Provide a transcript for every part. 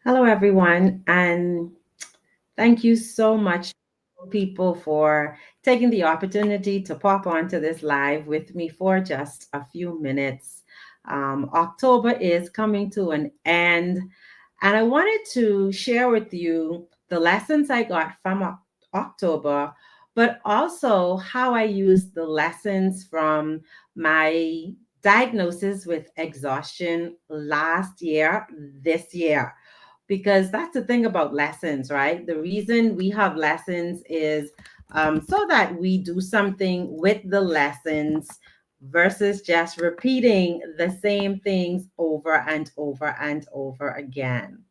Hello, everyone, and thank you so much, people, for taking the opportunity to pop onto this live with me for just a few minutes. October is coming to an end, and I wanted to share with you the lessons I got from October, but also how I used the lessons from my diagnosis with exhaustion last year, this year, because that's the thing about lessons, right? The reason we have lessons is so that we do something with the lessons versus just repeating the same things over and over and over again.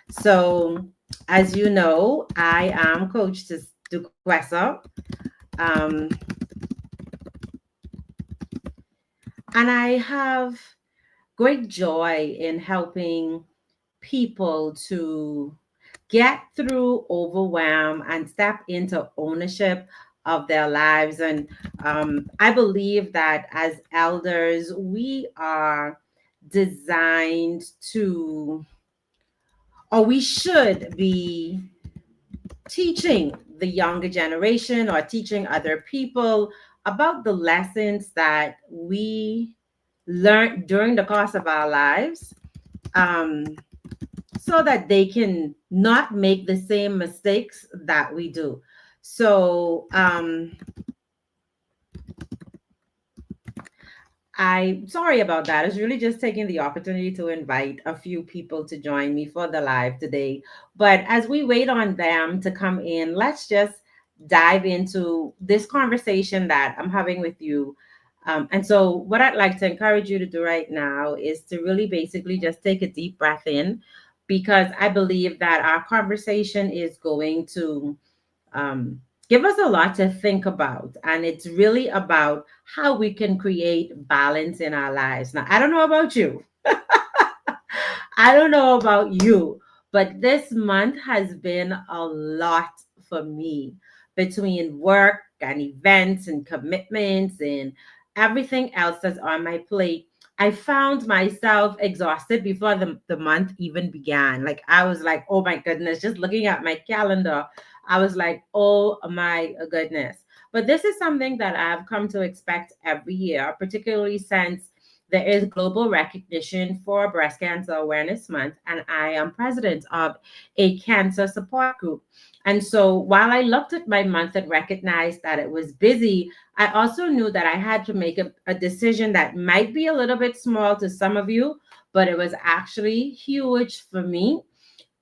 So, as you know, I am Coach Duquesa, um, and I have great joy in helping people to get through overwhelm and step into ownership of their lives. And I believe that as elders, we are designed to, or we should be teaching the younger generation or teaching other people about the lessons that we learned during the course of our lives. Um, so that they can not make the same mistakes that we do. So I sorry about that. I was really just taking the opportunity to invite a few people to join me for the live today. But as we wait on them to come in, let's just dive into this conversation that I'm having with you. And so, what I'd like to encourage you to do right now is to really basically just take a deep breath in, because I believe that our conversation is going to um, give us a lot to think about. And it's really about how we can create balance in our lives. Now, I don't know about you. I don't know about you, but this month has been a lot for me between work and events and commitments and everything else that's on my plate. I found myself exhausted before the month even began. Like, I was like, oh my goodness, just looking at my calendar, I was like, oh my goodness. But this is something that I've come to expect every year, particularly since there is global recognition for Breast Cancer Awareness Month, and I am president of a cancer support group. And so while I looked at my month and recognized that it was busy, I also knew that I had to make a decision that might be a little bit small to some of you, but it was actually huge for me.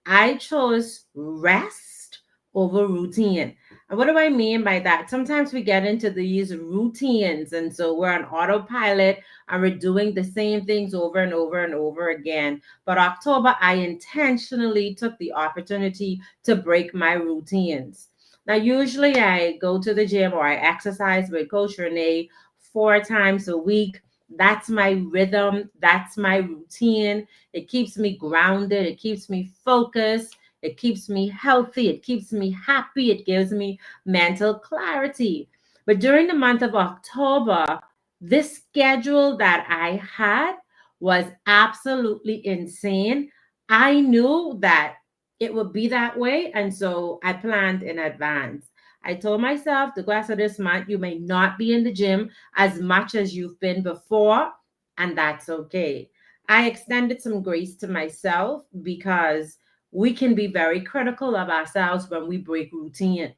I chose rest over routine. And what do I mean by that? Sometimes we get into these routines, and so we're on autopilot and we're doing the same things over and over and over again. But October, I intentionally took the opportunity to break my routines. Now, usually I go to the gym or I exercise with Coach Renee 4 times a week. That's my rhythm, that's my routine. It keeps me grounded. It keeps me focused. It keeps me healthy. It keeps me happy. It gives me mental clarity. But during the month of October, this schedule that I had was absolutely insane. I knew that it would be that way. And so I planned in advance. I told myself the rest of this month, you may not be in the gym as much as you've been before, and that's okay. I extended some grace to myself because we can be very critical of ourselves when we break routine.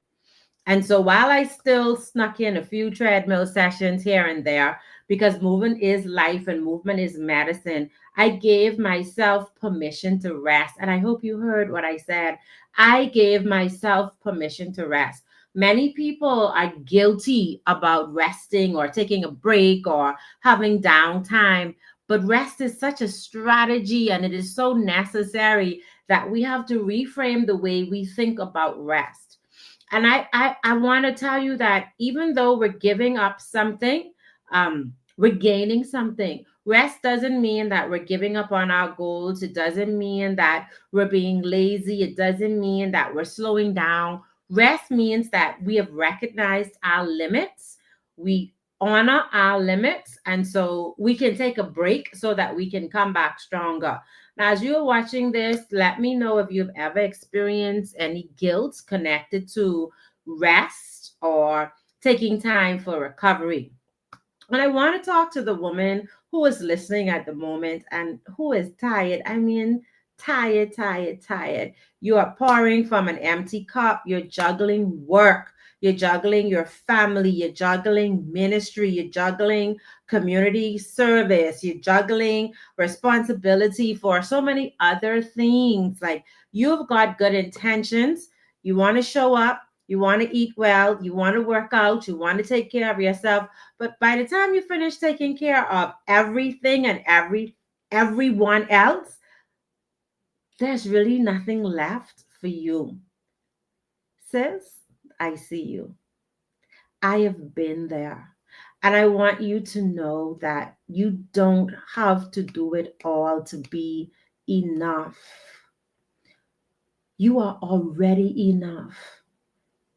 And so while I still snuck in a few treadmill sessions here and there, because movement is life and movement is medicine, I gave myself permission to rest. And I hope you heard what I said. I gave myself permission to rest. Many people are guilty about resting or taking a break or having downtime. But rest is such a strategy and it is so necessary that we have to reframe the way we think about rest. And I want to tell you that even though we're giving up something, we're gaining something. Rest doesn't mean that we're giving up on our goals. It doesn't mean that we're being lazy. It doesn't mean that we're slowing down. Rest means that we have recognized our limits. We honor our limits. And so we can take a break so that we can come back stronger. As you're watching this, let me know if you've ever experienced any guilt connected to rest or taking time for recovery. And I want to talk to the woman who is listening at the moment and who is tired. I mean, tired, tired, tired. You are pouring from an empty cup. You're juggling work. You're juggling your family. You're juggling ministry. You're juggling community service. You're juggling responsibility for so many other things. Like you've got good intentions. You want to show up. You want to eat well. You want to work out. You want to take care of yourself, but by the time you finish taking care of everything and everyone else, there's really nothing left for you. Sis, I see you. I have been there. And I want you to know that you don't have to do it all to be enough. You are already enough.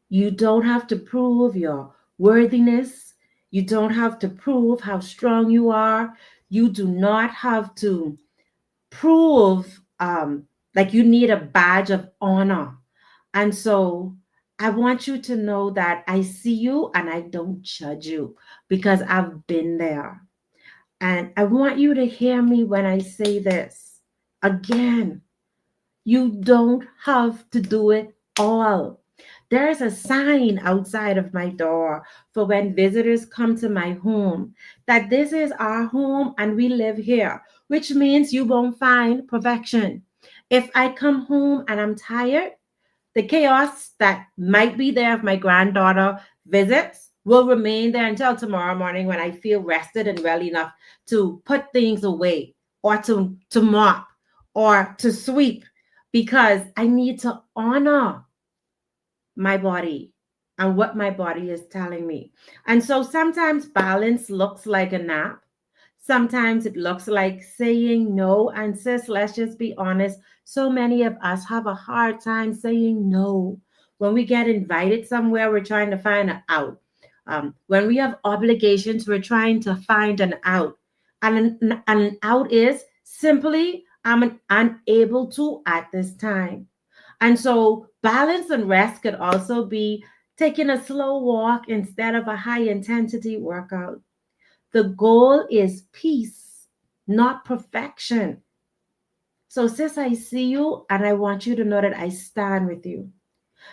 You don't have to prove your worthiness. You don't have to prove how strong you are. You do not have to prove like you need a badge of honor. And so I want you to know that I see you and I don't judge you because I've been there. And I want you to hear me when I say this again. You don't have to do it all. There's a sign outside of my door for when visitors come to my home that this is our home and we live here, which means you won't find perfection. If I come home and I'm tired, the chaos that might be there if my granddaughter visits will remain there until tomorrow morning when I feel rested and well enough to put things away or to mop or to sweep because I need to honor my body and what my body is telling me. And so sometimes balance looks like a nap. Sometimes it looks like saying no. And sis, let's just be honest. So many of us have a hard time saying no. When we get invited somewhere, we're trying to find an out. When we have obligations, we're trying to find an out. And an out is simply, I'm unable to at this time. And so balance and rest could also be taking a slow walk instead of a high intensity workout. The goal is peace, not perfection. So, sis, I see you and I want you to know that I stand with you.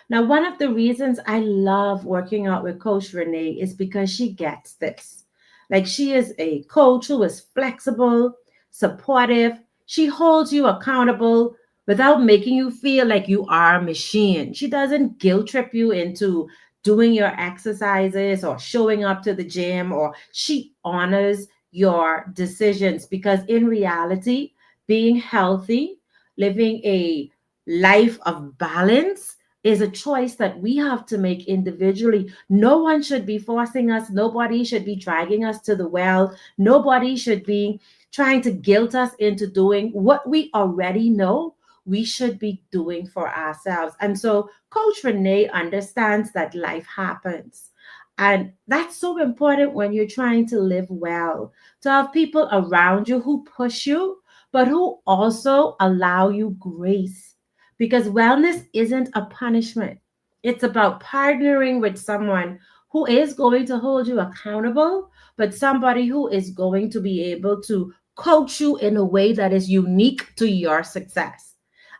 Now, one of the reasons I love working out with Coach Renee is because she gets this. Like, she is a coach who is flexible, supportive. She holds you accountable without making you feel like you are a machine. She doesn't guilt trip you into doing your exercises or showing up to the gym, or she honors your decisions because, in reality, being healthy, living a life of balance is a choice that we have to make individually. No one should be forcing us. Nobody should be dragging us to the well. Nobody should be trying to guilt us into doing what we already know we should be doing for ourselves. And so Coach Renee understands that life happens. And that's so important when you're trying to live well, to have people around you who push you, but who also allow you grace, because wellness isn't a punishment. It's about partnering with someone who is going to hold you accountable, but somebody who is going to be able to coach you in a way that is unique to your success.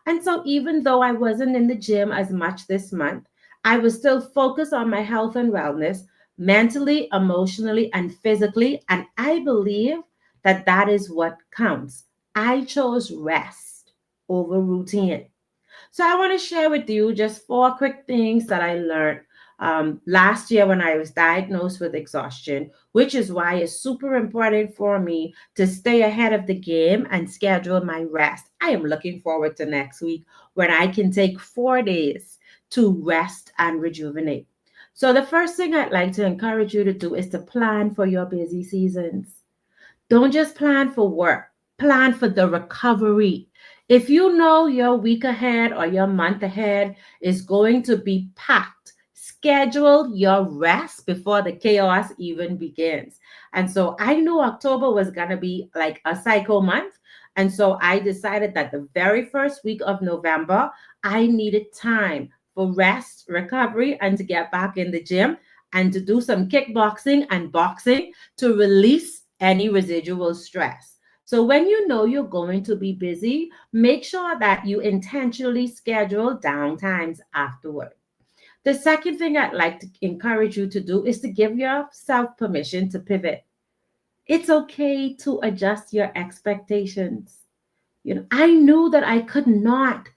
And so, even though I wasn't in the gym as much this month, I was still focused on my health and wellness, mentally, emotionally, and physically. And I believe that that is what counts. I chose rest over routine. So I want to share with you just four quick things that I learned last year when I was diagnosed with exhaustion, which is why it's super important for me to stay ahead of the game and schedule my rest. I am looking forward to next week when I can take 4 days to rest and rejuvenate. So the first thing I'd like to encourage you to do is to plan for your busy seasons. Don't just plan for work, plan for the recovery. If you know your week ahead or your month ahead is going to be packed, schedule your rest before the chaos even begins. And so I knew October was going to be like a psycho month. And so I decided that the very first week of November, I needed time for rest, recovery, and to get back in the gym and to do some kickboxing and boxing to release any residual stress. So when you know you're going to be busy, make sure that you intentionally schedule downtimes afterward. The second thing I'd like to encourage you to do is to give yourself permission to pivot. It's okay to adjust your expectations. I knew that I could not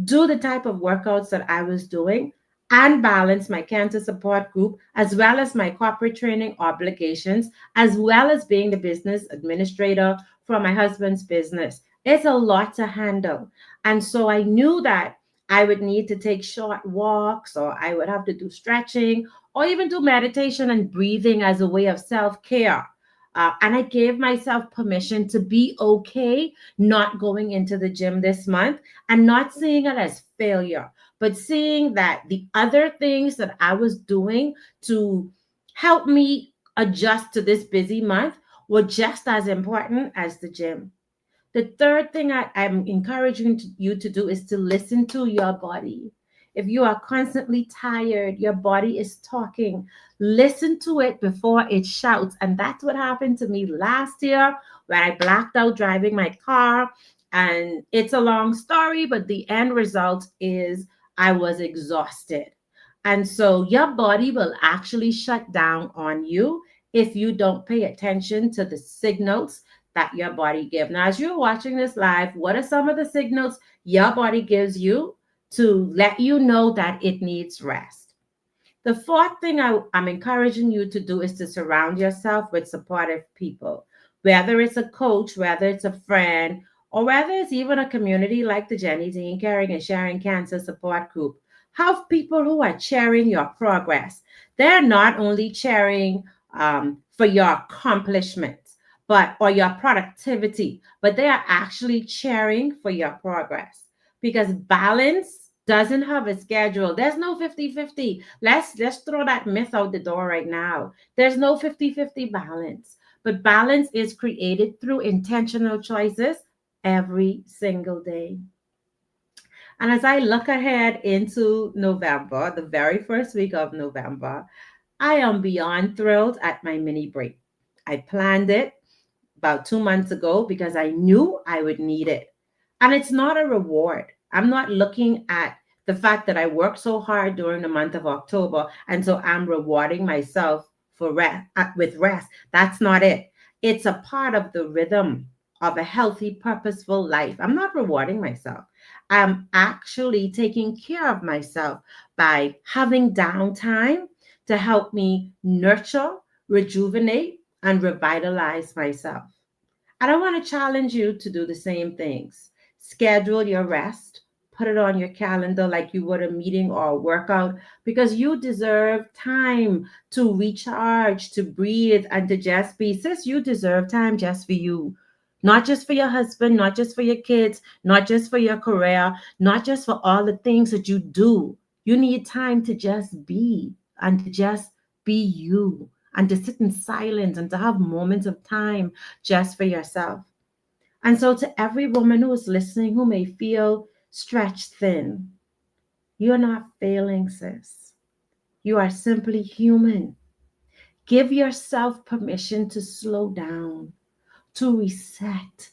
do the type of workouts that I was doing and balance my cancer support group as well as my corporate training obligations, as well as being the business administrator for my husband's business. It's a lot to handle. And so I knew that I would need to take short walks, or I would have to do stretching, or even do meditation and breathing as a way of self care. And I gave myself permission to be okay not going into the gym this month and not seeing it as failure, but seeing that the other things that I was doing to help me adjust to this busy month were just as important as the gym. The third thing I'm encouraging you to do is to listen to your body. If you are constantly tired, your body is talking. Listen to it before it shouts. And that's what happened to me last year when I blacked out driving my car. And it's a long story, but the end result is I was exhausted. And so your body will actually shut down on you if you don't pay attention to the signals that your body gives. Now, as you're watching this live, what are some of the signals your body gives you to let you know that it needs rest? The fourth thing I'm encouraging you to do is to surround yourself with supportive people, whether it's a coach, whether it's a friend, or whether it's even a community like the Jenny Dean Caring and Sharing Cancer Support Group. Have people who are cheering your progress. They're not only cheering for your accomplishments, or your productivity, but they are actually cheering for your progress, because balance doesn't have a schedule. There's no 50-50. Let's throw that myth out the door right now. There's no 50-50 balance, but balance is created through intentional choices every single day. And as I look ahead into November, the very first week of November, I am beyond thrilled at my mini break. I planned it about 2 months ago because I knew I would need it. And it's not a reward. I'm not looking at the fact that I worked so hard during the month of October, and so I'm rewarding myself for rest with rest. That's not it. It's a part of the rhythm of a healthy, purposeful life. I'm not rewarding myself. I'm actually taking care of myself by having downtime to help me nurture, rejuvenate, and revitalize myself. And I want to challenge you to do the same things. Schedule your rest, put it on your calendar like you would a meeting or a workout, because you deserve time to recharge, to breathe, and to just be. Sis, you deserve time just for you. Not just for your husband, not just for your kids, not just for your career, not just for all the things that you do. You need time to just be and to just be you and to sit in silence and to have moments of time just for yourself. And so, to every woman who is listening who may feel stretched thin, you're not failing, sis. You are simply human. Give yourself permission to slow down, to reset,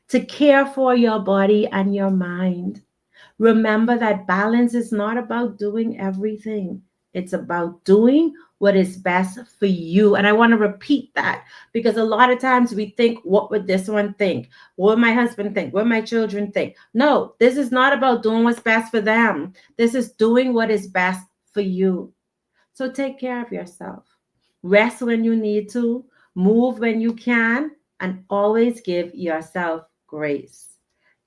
to care for your body and your mind. Remember that balance is not about doing everything. It's about doing what is best for you. And I want to repeat that, because a lot of times we think, what would this one think? What would my husband think? What would my children think? No, this is not about doing what's best for them. This is doing what is best for you. So take care of yourself. Rest when you need to, move when you can, and always give yourself grace.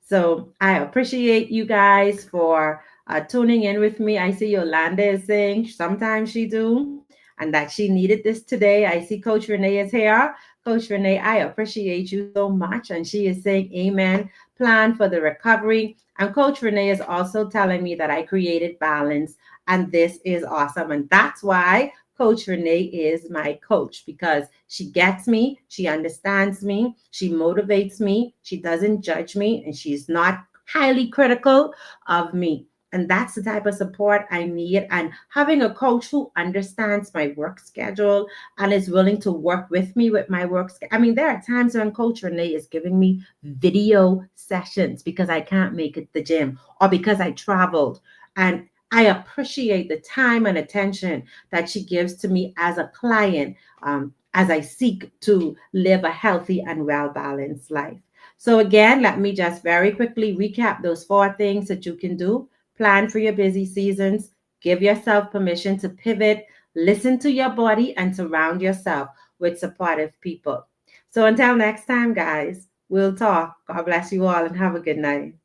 So I appreciate you guys for tuning in with me. I see Yolanda is saying sometimes she do, and that she needed this today. I see Coach Renee is here. Coach Renee, I appreciate you so much. And she is saying, amen, plan for the recovery. And Coach Renee is also telling me that I created balance. And this is awesome. And that's why Coach Renee is my coach because she gets me, she understands me, she motivates me, she doesn't judge me, and she's not highly critical of me. And that's the type of support I need. And having a coach who understands my work schedule and is willing to work with me with my work schedule. I mean, there are times when Coach Renee is giving me video sessions because I can't make it to the gym or because I traveled. And I appreciate the time and attention that she gives to me as a client, as I seek to live a healthy and well balanced life. So, again, let me just very quickly recap those four things that you can do. Plan for your busy seasons, give yourself permission to pivot, listen to your body, and surround yourself with supportive people. So, until next time, guys, we'll talk. God bless you all and have a good night.